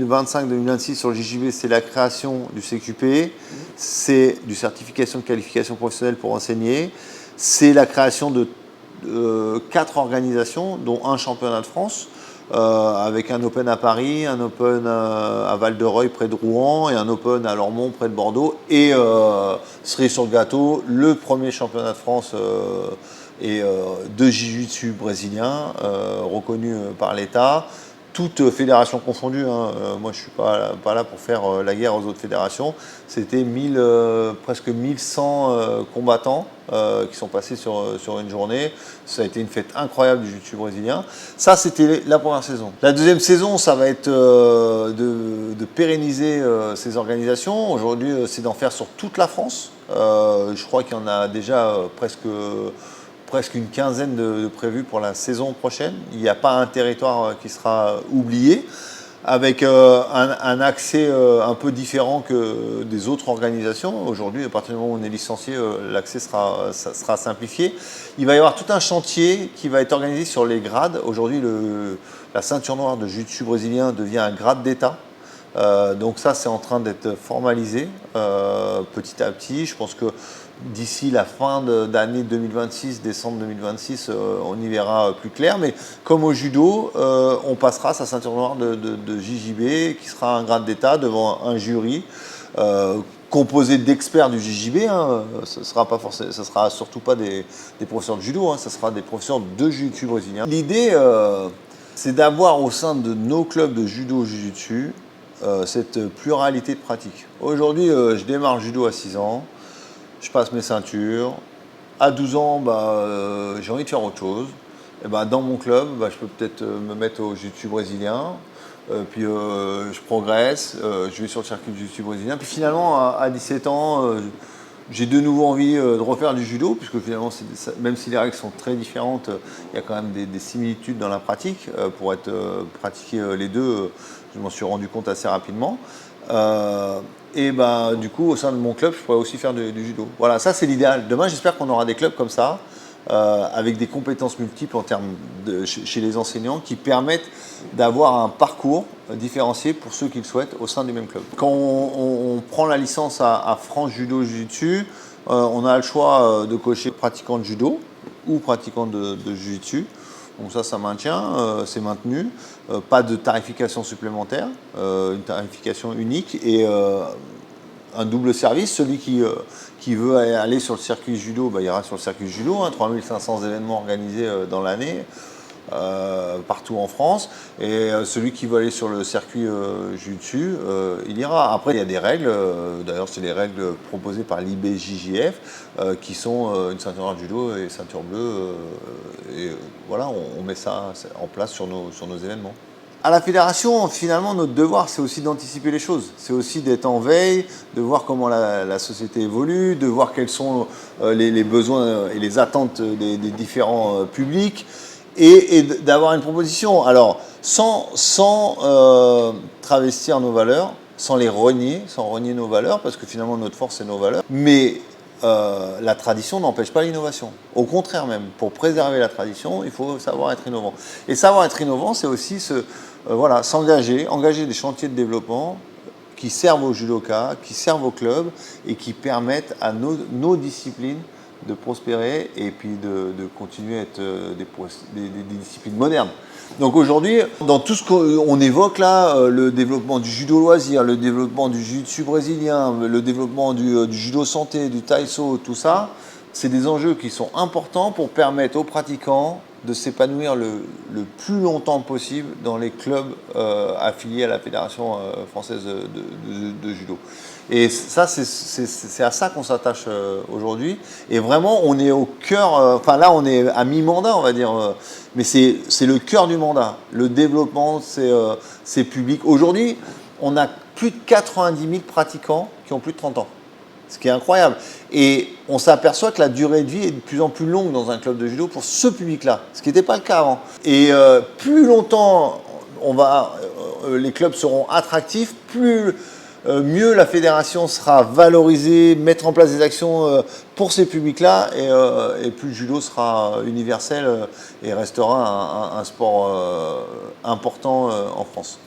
2025-2026 sur le JJB, c'est la création du CQP, c'est du certification de qualification professionnelle pour enseigner, c'est la création de 4 organisations, dont un championnat de France, avec un Open à Paris, un Open à Val-de-Reuil près de Rouen et un Open à Lormont près de Bordeaux. Et cerise sur le gâteau, le premier championnat de France de jiu-jitsu brésilien, reconnu par l'État. Toutes fédérations confondues, hein. Moi je ne suis pas là pour faire la guerre aux autres fédérations. C'était presque 1100 combattants qui sont passés sur une journée. Ça a été une fête incroyable du jiu-jitsu brésilien. Ça, c'était la première saison. La deuxième saison, ça va être de pérenniser ces organisations. Aujourd'hui, c'est d'en faire sur toute la France. Je crois qu'il y en a déjà presque une quinzaine de prévus pour la saison prochaine. Il n'y a pas un territoire qui sera oublié, avec un accès un peu différent que des autres organisations. Aujourd'hui, à partir du moment où on est licencié, l'accès sera simplifié. Il va y avoir tout un chantier qui va être organisé sur les grades. Aujourd'hui, la ceinture noire de jiu-jitsu brésilien devient un grade d'État. Donc ça, c'est en train d'être formalisé petit à petit. Je pense que d'ici la fin d'année 2026, décembre 2026, on y verra plus clair. Mais comme au judo, on passera sa ceinture noire de JJB, qui sera un grade d'État devant un jury composé d'experts du JJB. Hein. Ce sera surtout pas des professeurs de judo, hein. Ce sera des professeurs de jiu-jitsu brésilien. L'idée, c'est d'avoir au sein de nos clubs de judo jiu-jitsu cette pluralité de pratiques. Aujourd'hui, je démarre le judo à 6 ans. Je passe mes ceintures. À 12 ans, j'ai envie de faire autre chose. Et dans mon club, je peux peut-être me mettre au jiu-jitsu brésilien. Puis je progresse, je vais sur le circuit du jiu-jitsu brésilien. Puis finalement, à 17 ans, j'ai de nouveau envie de refaire du judo, puisque finalement, même si les règles sont très différentes, il y a quand même des similitudes dans la pratique. Pour être pratiquer les deux, je m'en suis rendu compte assez rapidement. Et du coup, au sein de mon club, je pourrais aussi faire du judo. Voilà, ça c'est l'idéal. Demain, j'espère qu'on aura des clubs comme ça, avec des compétences multiples en termes chez les enseignants, qui permettent d'avoir un parcours différencié pour ceux qui le souhaitent au sein du même club. Quand on prend la licence à France Judo Jiu-Jitsu, on a le choix de cocher pratiquant de judo ou pratiquant de jiu-jitsu. Donc ça maintient, c'est maintenu. Pas de tarification supplémentaire, une tarification unique et un double service. Celui qui veut aller sur le circuit judo, il ira sur le circuit judo. 3500 événements organisés dans l'année, partout en France. Et celui qui veut aller sur le circuit jiu-jitsu, il ira. Après, il y a des règles, d'ailleurs c'est les règles proposées par l'IBJJF, qui sont une ceinture noire de judo et ceinture bleue. Et voilà, on met ça en place sur nos événements. À la fédération, finalement, notre devoir, c'est aussi d'anticiper les choses. C'est aussi d'être en veille, de voir comment la société évolue, de voir quels sont les besoins et les attentes des différents publics, et d'avoir une proposition. Alors, sans travestir nos valeurs, sans renier nos valeurs, parce que finalement, notre force, c'est nos valeurs. Mais la tradition n'empêche pas l'innovation. Au contraire même, pour préserver la tradition, il faut savoir être innovant. Et savoir être innovant, c'est aussi engager des chantiers de développement qui servent aux judokas, qui servent aux clubs et qui permettent à nos disciplines de prospérer et puis de continuer à être des disciplines modernes. Donc aujourd'hui, dans tout ce qu'on évoque là, le développement du judo loisir, le développement du jiu-jitsu brésilien, le développement du judo santé, du taïso, tout ça, c'est des enjeux qui sont importants pour permettre aux pratiquants de s'épanouir le plus longtemps possible dans les clubs affiliés à la Fédération française de judo. Et ça, c'est à ça qu'on s'attache aujourd'hui. Et vraiment, on est au cœur, là, on est à mi-mandat, on va dire, mais c'est le cœur du mandat. Le développement, c'est public. Aujourd'hui, on a plus de 90 000 pratiquants qui ont plus de 30 ans. Ce qui est incroyable. Et on s'aperçoit que la durée de vie est de plus en plus longue dans un club de judo pour ce public-là, ce qui n'était pas le cas avant. Et plus longtemps les clubs seront attractifs, plus mieux la fédération sera valorisée, mettre en place des actions pour ces publics-là, et plus le judo sera universel et restera un sport important en France.